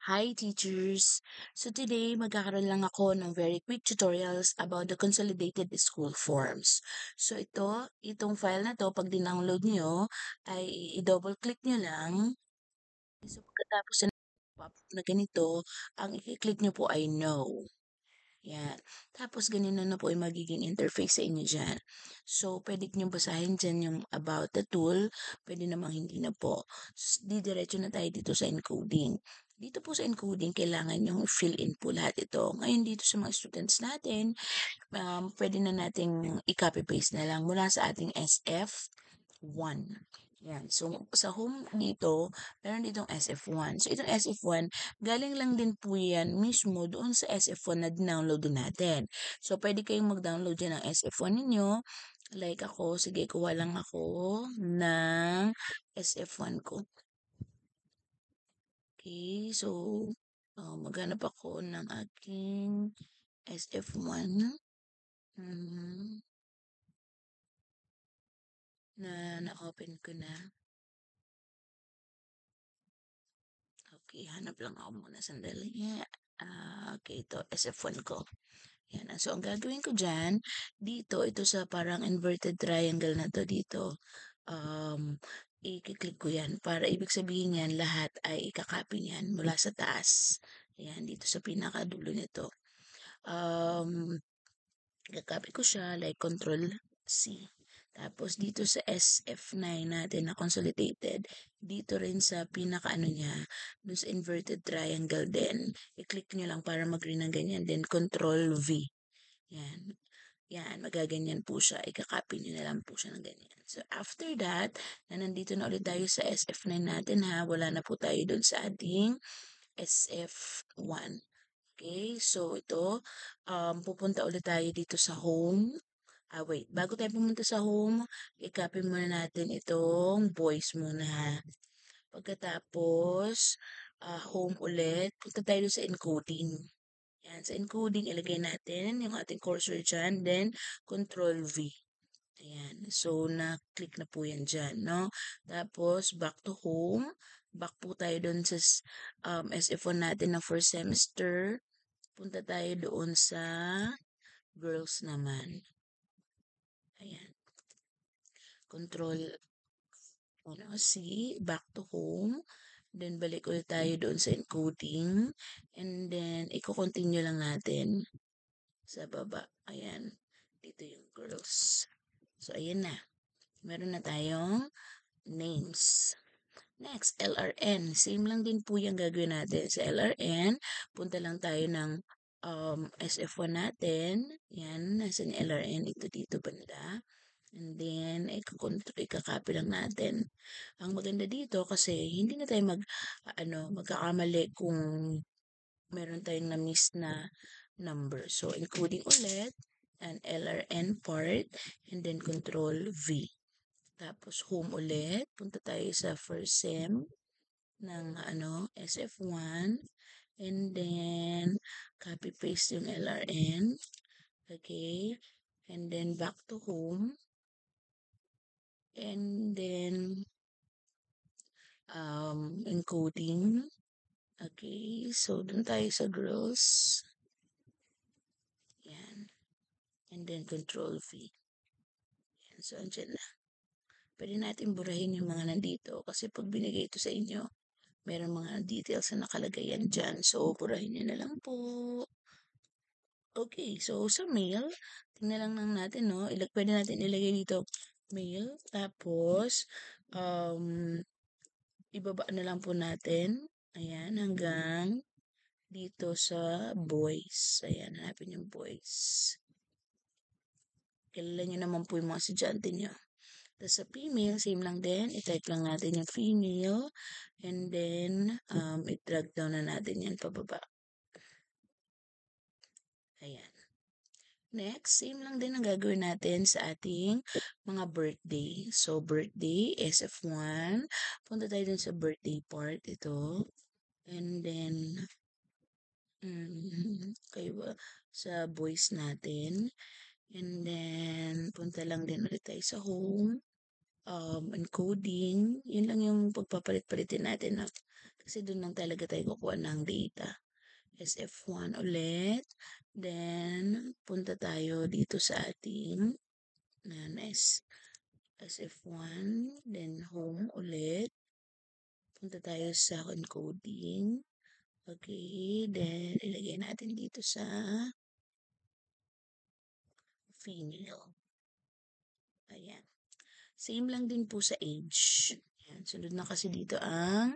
Hi teachers! So today magkakaroon lang ako ng very quick tutorials about the consolidated school forms. So itong file na to, pag dinownload nyo, ay i-double click nyo lang. So pagkatapos na ganito, ang i-click nyo po ay no. Yan. Tapos ganito na po yung magiging interface sa inyo dyan. So, pwede nyo basahin dyan yung about the tool. Pwede namang hindi na po. Didiretso na tayo dito sa encoding. Dito po sa encoding, kailangan yung fill in po lahat ito. Ngayon dito sa mga students natin, pwede na nating i-copy paste na lang mula sa ating SF1. Yan. So, sa home dito, meron ditong SF1. So, itong SF1, galing lang din po yan mismo doon sa SF1 na download din natin. So, pwede kayong mag-download yan ng SF1 ninyo. Like ako, sige, kuha lang ako ng SF1 ko. Okay, so, maghanap ako ng aking SF1 na na-open ko na. Okay, hanap lang ako muna sandali. Okay, ito, SF1 ko. Yan. So, ang gagawin ko dyan, ito sa parang inverted triangle na to dito. I-click ko yan para ibig sabihin yan, lahat ay ikakopy niyan mula sa taas. Yan, dito sa pinakadulo nito. Kakopy ko siya, like Control C. Tapos dito sa SF9 natin na consolidated, dito rin sa pinakaano niya, dun sa inverted triangle din, i-click nyo lang para mag-green ng ganyan, then Control V. Yan. Yan, magaganyan po siya. Ika-copy nyo na lang po siya ng ganyan. So, after that, na nandito na ulit tayo sa SF9 natin ha, wala na po tayo dun sa ating SF1. Okay, so ito, pupunta ulit tayo dito sa home. Wait, bago tayo pumunta sa home, i-copy muna natin itong voice muna. Pagkatapos, home ulit, punta tayo sa encoding. Yan, sa encoding, ilagay natin yung ating cursor dyan, then Control V. Ayan, so na-click na po yan dyan, no? Tapos, back to home, back po tayo doon sa SF1 natin na first semester. Punta tayo doon sa girls naman. Ayan. Control C, back to home. Then, balik ulit tayo doon sa encoding. And then, i-continue lang natin sa baba. Ayan. Dito yung girls. So, ayan na. Meron na tayong names. Next, LRN. Same lang din po yung gagawin natin. Sa LRN, punta lang tayo ng SF1 natin. Yan, nasa yung LRN. Ito dito banda. And then, ika-copy lang natin. Ang maganda dito kasi hindi na tayo magkakamali kung meron tayong na-miss na number. So, including ulit an LRN part and then Control V. Tapos, home ulit. Punta tayo sa first sem ng SF1. And then, copy-paste yung LRN. Okay. And then, back to home. And then, encoding. Okay. So, dun tayo sa girls. Yan. And then, Control V. Yan. So, andyan na. Pwede natin burahin yung mga nandito kasi pag binigay ito sa inyo, meron mga details na nakalagay yan dyan. So, burahin nyo na lang po. Okay, so sa mail, tingnan lang natin, no? Pwede natin ilagay dito mail. Tapos, ibaba na lang po natin. Ayan, hanggang dito sa boys. Ayan, hanapin yung boys. Kilala nyo naman po yung mga estudyante nyo. Tapos sa female, same lang din. I-type lang natin yung female. And then, i-drag down na natin yan pababa. Ayan. Next, same lang din ang gagawin natin sa ating mga birthday. So, birthday, SF1. Punta tayo dun sa birthday part. Ito. And then, kayo sa boys natin. And then, punta lang din ulit tayo sa home. Encoding. Yun lang yung pagpapalit-palitin natin na Kasi doon lang talaga tayo kukuha ng data. SF1 ulit. Then, punta tayo dito sa ating SF1. Then, home ulit. Punta tayo sa encoding. Okay, then ilagay natin dito sa female. Ayan. Same lang din po sa age. Ayan, sunod na kasi dito ang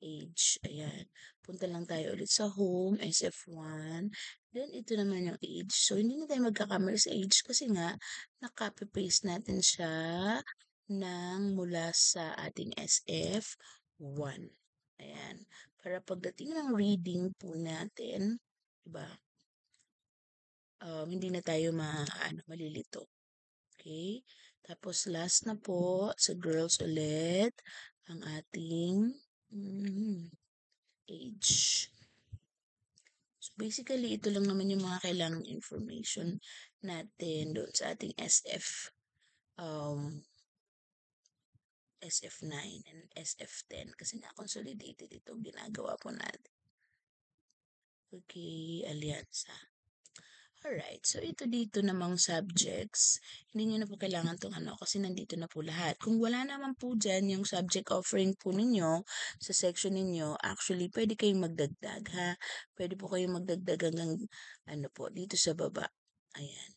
age. Ayan. Punta lang tayo ulit sa home, SF1. Then, ito naman yung age. So, hindi na tayo magkakamali sa age kasi nga, na-copy-paste natin siya ng mula sa ating SF1. Ayan. Para pagdating ng reading po natin, diba, hindi na tayo malilito. Okay? Tapos last na po sa girls ulit ang ating age. So basically, ito lang naman yung mga kailangang information natin doon sa ating SF9 and SF10 kasi na-consolidated ito ginagawa po natin. Okay, alyansa. Alright, so ito dito namang subjects, hindi nyo na po kailangan itong kasi nandito na po lahat. Kung wala naman po dyan yung subject offering po ninyo sa section ninyo, actually pwede kayong magdagdag ha. Pwede po kayong magdagdag hanggang dito sa baba. Ayan.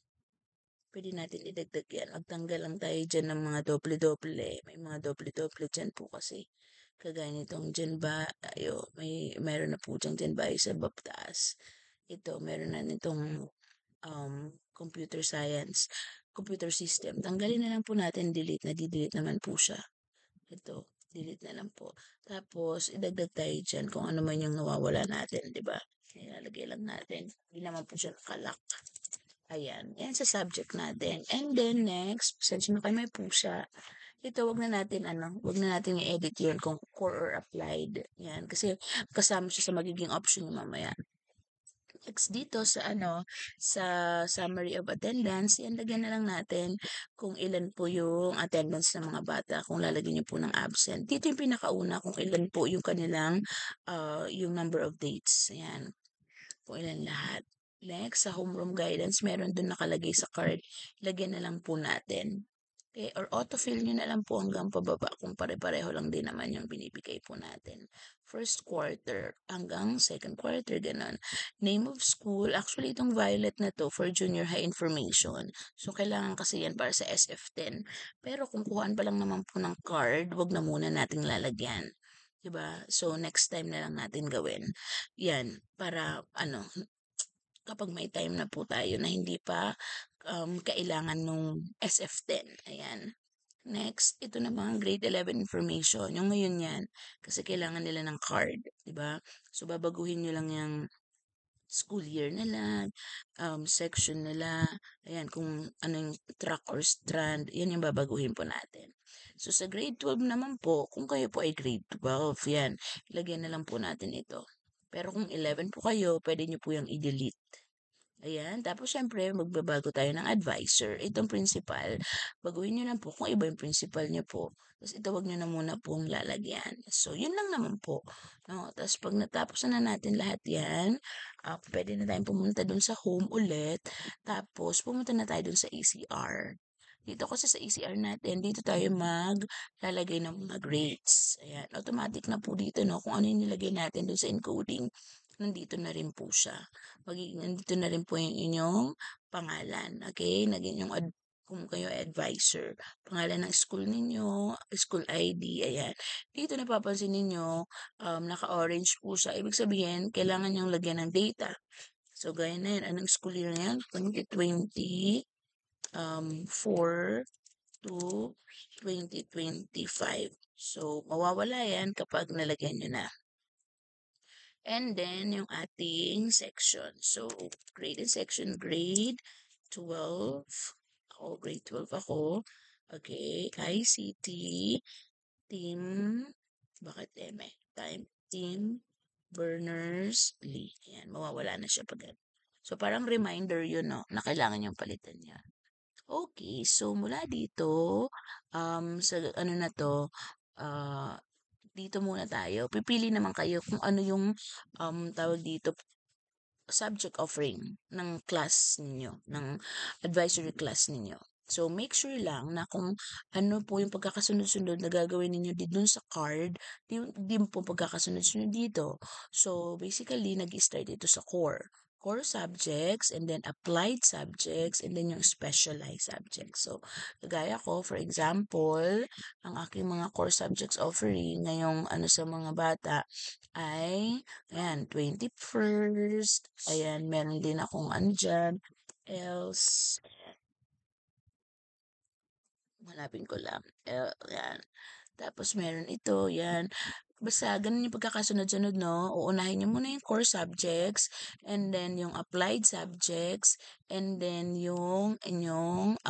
Pwede natin idagdag yan. Magtanggal lang tayo dyan ng mga doble-doble. May mga doble-doble dyan po kasi. Kagaya nitong dyan ba, mayroon na po dyan ba sa babtaas. Ito, meron na nitong computer science, computer system. Tanggalin na lang po natin, delete, nadi-delete naman po siya. Ito, delete na lang po. Tapos, idagdag tayo dyan kung ano man yung nawawala natin, di ba? Ilalagay lang natin. Hindi naman po siya nakalak. Ayan, yan sa subject natin. And then next, pasensya na kayo may pusa. Ito, wag na natin i-edit yun kung core or applied. Yan, kasi kasama siya sa magiging option yung mamaya. Next dito sa summary of attendance, yan lagyan na lang natin kung ilan po yung attendance ng mga bata, kung lalagyan niyo po ng absent. Dito yung pinakauna kung ilan po yung kanilang yung number of dates. Ayan, kung ilan lahat. Next, sa homeroom guidance, meron dun nakalagay sa card. Lagyan na lang po natin. Okay, or autofill nyo na lang po hanggang pababa kung pare-pareho lang din naman yung binibigay po natin. First quarter hanggang second quarter, ganun. Name of school, actually itong violet na to for junior high information. So, kailangan kasi yan para sa SF10. Pero kung kuhaan pa lang naman po ng card, wag na muna nating lalagyan. Diba? So, next time na lang natin gawin. Yan, para kapag may time na po tayo na hindi pa kailangan nung SF10. Ayan. Next, ito na mga grade 11 information. Yung ngayon yan, kasi kailangan nila ng card, di ba? So, babaguhin nyo lang yung school year nila, section nila, ayan, kung anong track or strand, yan yung babaguhin po natin. So, sa grade 12 naman po, kung kayo po ay grade 12, yan, ilagyan na lang po natin ito. Pero kung 11 po kayo, pwede nyo po yung i-delete. Ayan. Tapos, syempre, magbabago tayo ng advisor. Itong principal, baguhin nyo na po kung iba yung principal nyo po. Tapos, ito wag nyo na muna pong lalagyan. So, yun lang naman po. No? Tapos, pag natapos na natin lahat yan, pwede na tayong pumunta dun sa home ulit. Tapos, pumunta na tayo dun sa ACR. Dito kasi sa ACR natin, dito tayo maglalagay ng mga grades. Ayan. Automatic na po dito, no? Kung ano yung nilagay natin dun sa encoding, nandito na rin po siya. Nandito na rin po yung inyong pangalan. Okay? Naging yung kung kayo advisor, pangalan ng school ninyo, school ID, ayan. Dito napapansin ninyo, naka-orange po siya. Ibig sabihin, kailangan yung lagyan ng data. So, gaya na yan. Anong school year na yan? 2020, 4 to 2025. So, mawawala yan kapag nalagyan nyo na. And then, yung ating section. So, grade and section, grade 12. Ako, grade 12 ako. Okay, ICT, team, bakit team, Berners-Lee. Ayan, mawawala na siya pag So, parang reminder yun, no, na kailangan yung palitan niya. Okay, so mula dito, sa na to, dito muna tayo. Pipili naman kayo kung ano yung tawag dito, subject offering ng class ninyo, ng advisory class ninyo. So, make sure lang na kung ano po yung pagkakasunod-sunod na gagawin ninyo dun sa card, di po pagkakasunod-sunod dito. So, basically, nag-start ito sa core. Core subjects, and then applied subjects, and then yung specialized subjects. So, kagaya ko, for example, ang aking mga core subjects offering ngayong ano sa mga bata ay ayan, 21st. Ayan, meron din akong ano dyan. Else, hanapin ko lang. Ayan. Tapos meron ito, yan. Basta ganun yung pagkakasunod-sunod, no? Uunahin nyo muna yung core subjects, and then yung applied subjects, and then yung inyong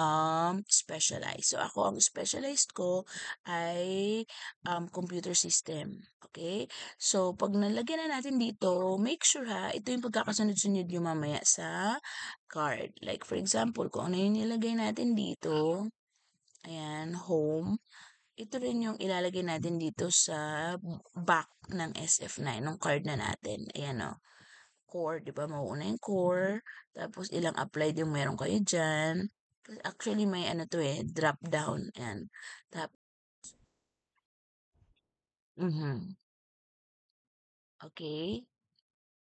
specialized. So, ako, ang specialized ko ay computer system. Okay? So, pag nalagyan na natin dito, make sure ha, ito yung pagkakasunod-sunod yung mamaya sa card. Like, for example, kung ano yung nilagay natin dito, ayan, home, ito rin yung ilalagay natin dito sa back ng SF9, ng card na natin. Ayan o. Core, di ba? Mauuna yung core. Tapos ilang applied yung meron kayo dyan. Actually, may ano to eh, drop down. Ayan. Tap, mhm. Okay.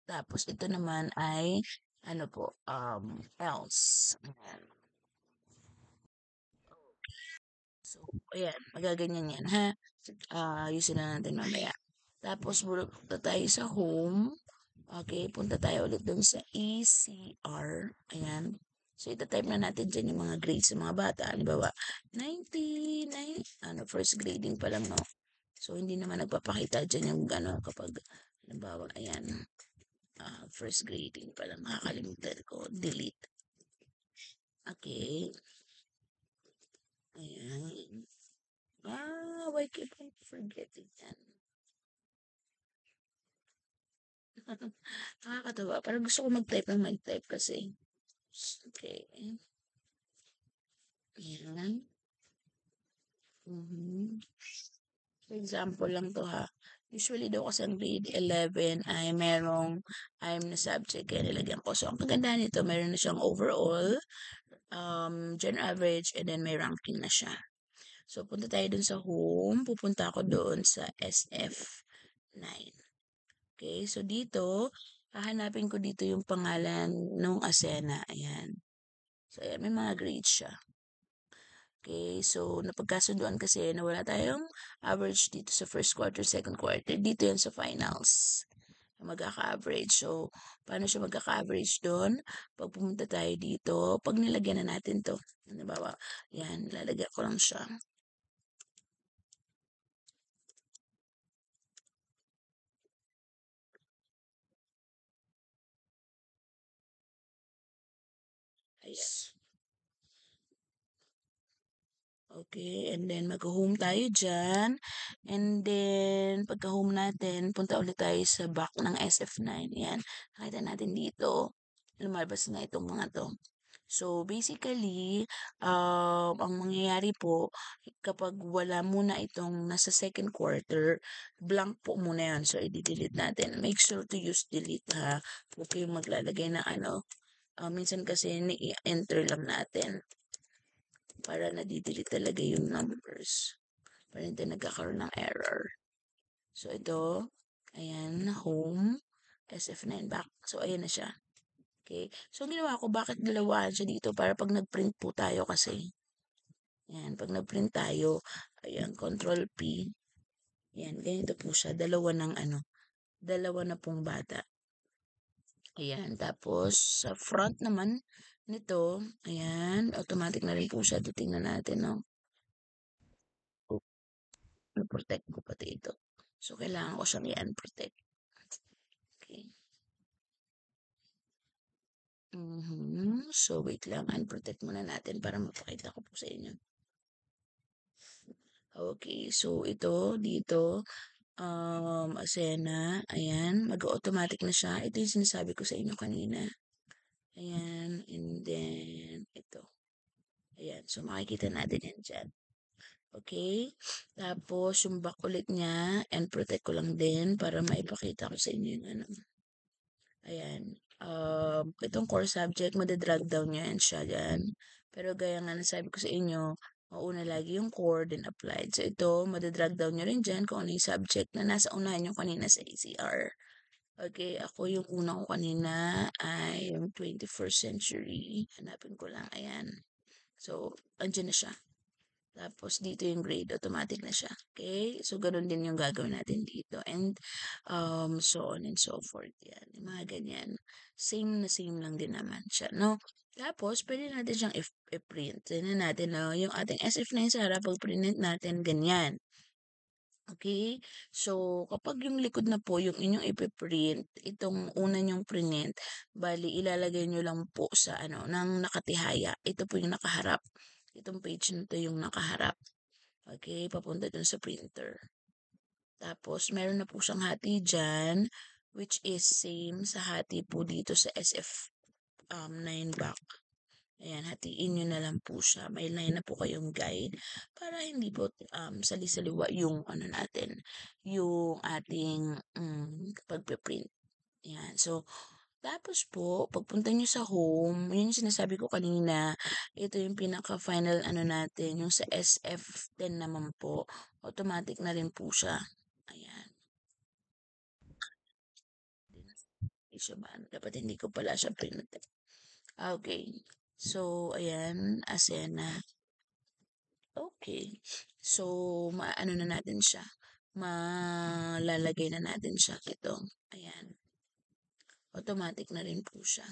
Tapos ito naman ay, ano po, else. Ayan. So, ayan, magaganyan yan, ha? Ayusin na natin mamaya. Tapos, punta tayo sa home. Okay, punta tayo ulit dun sa ECR. Ayan. So, itatype na natin dyan yung mga grades sa mga bata. Halimbawa, 99, first grading pa lang, no? So, hindi naman nagpapakita dyan yung ano, kapag, halimbawa, ayan, first grading pa lang. Nakakalimutan ko. Delete. Okay. Ayan. Why keep on forgetting yan? Nakakatawa. Parang gusto ko mag-type ng mag-type kasi. Okay. Ayan. Mhm. For example lang to ha. Usually daw kasi ang grade 11 ay merong I'm na subject kaya nilagyan ko. So, ang kagandahan nito, meron na siyang overall, general average, and then may ranking na siya. So, punta tayo dun sa home. Pupunta ako doon sa SF9. Okay, so dito, hahanapin ko dito yung pangalan nung Asena. Ayan. So, ayan, may mga grades siya. Okay, so napagkasunduan kasi na wala tayong average dito sa first quarter, second quarter. Dito yan sa finals. Magkaka-average. So, paano siya magkaka-average doon? Pag pumunta tayo dito, pag nilagyan na natin to, halimbawa, yan, lalagyan ko lang siya. Ayan. Okay, and then mag-home tayo dyan. And then, pagka-home natin, punta ulit tayo sa back ng SF9. Yan, nakita natin dito. Lumalabas na itong mga to. So, basically, ang mangyayari po, kapag wala muna itong nasa second quarter, blank po muna yan. So, i-delete natin. Make sure to use delete ha. Huwag kayong maglalagay na ano. Minsan kasi ni-enter lang natin para nadidelete talaga yung numbers. Para hindi nagkakaroon ng error. So, ito, ayan, home, SF9 back. So, ayan na siya. Okay. So, ang ginawa ko, bakit dalawaan siya dito? Para pag nag-print po tayo kasi. Ayan, pag nag-print tayo, ayan, Control P. Ayan, ganito po siya. Dalawa ng ano, dalawa na pong bata. Ayan, tapos sa front naman nito, ayan, automatic na rin po siya. Titingnan natin, no? Na-protect ko pati ito. So, kailangan ko siyang i-unprotect. Okay. So, wait lang. Unprotect muna natin para mapakita ko po sa inyo. Okay. So, ito, dito, Asena, ayan, mag-automatic na siya. Ito yung sinasabi ko sa inyo kanina. Ayan, and then, ito. Ayan, so makikita natin yan dyan. Okay? Tapos, yung back ulit niya, and protect ko lang din para maipakita ko sa inyo yung ano. Ayan. Itong core subject, madadrag down nyo yan siya dyan. Pero gaya nga nasabi ko sa inyo, mauna lagi yung core, then applied. So ito, madadrag down nyo rin dyan kung ano yung subject na nasa unahan nyo kanina sa ACR. Okay, ako yung una ko kanina ay yung 21st century. Hanapin ko lang, ayan. So, andyan na siya. Tapos dito yung grade, automatic na siya. Okay? So, ganun din yung gagawin natin dito. And so on and so forth. Yan. Yung mga ganyan. Same na same lang din naman siya. No? Tapos, pwede natin siyang i-print. Tignan natin, no? Yung ating SF na yun sa harap, pag-print natin, ganyan. Okay? So, kapag yung likod na po, yung inyong ipiprint, itong una nyong print, bali, ilalagay nyo lang po sa, ano, ng nakatihaya. Ito po yung nakaharap. Itong page na to yung nakaharap. Okay? Papunta dun sa printer. Tapos, meron na po siyang hati dyan, which is same sa hati po dito sa SF 9 back. Ayan, hatiin nyo na lang po siya. May line na po kayong guide para hindi po sali-saliwa yung ano natin, yung ating pagpe-print. Ayan. So, tapos po, pagpunta nyo sa home, yun yung sinasabi ko kanina, ito yung pinaka-final ano natin, yung sa SF10 naman po, automatic na rin po siya. Ayan. Hindi siya ba? Dapat hindi ko pala siya print. Okay. So, ayan, Asena. Okay. So, maano na natin siya. Malalagay na natin siya. Ito. Ayan. Automatic na rin po siya.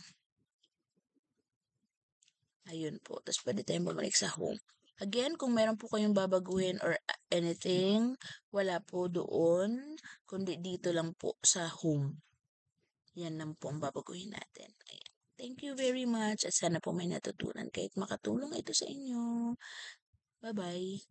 Ayun po. Tapos pwede tayong bumalik sa home. Again, kung meron po kayong babaguhin or anything, wala po doon, kundi dito lang po sa home. Yan lang po ang babaguhin natin. Ayan. Thank you very much at sana po may natutunan kahit makatulong ito sa inyo. Bye-bye.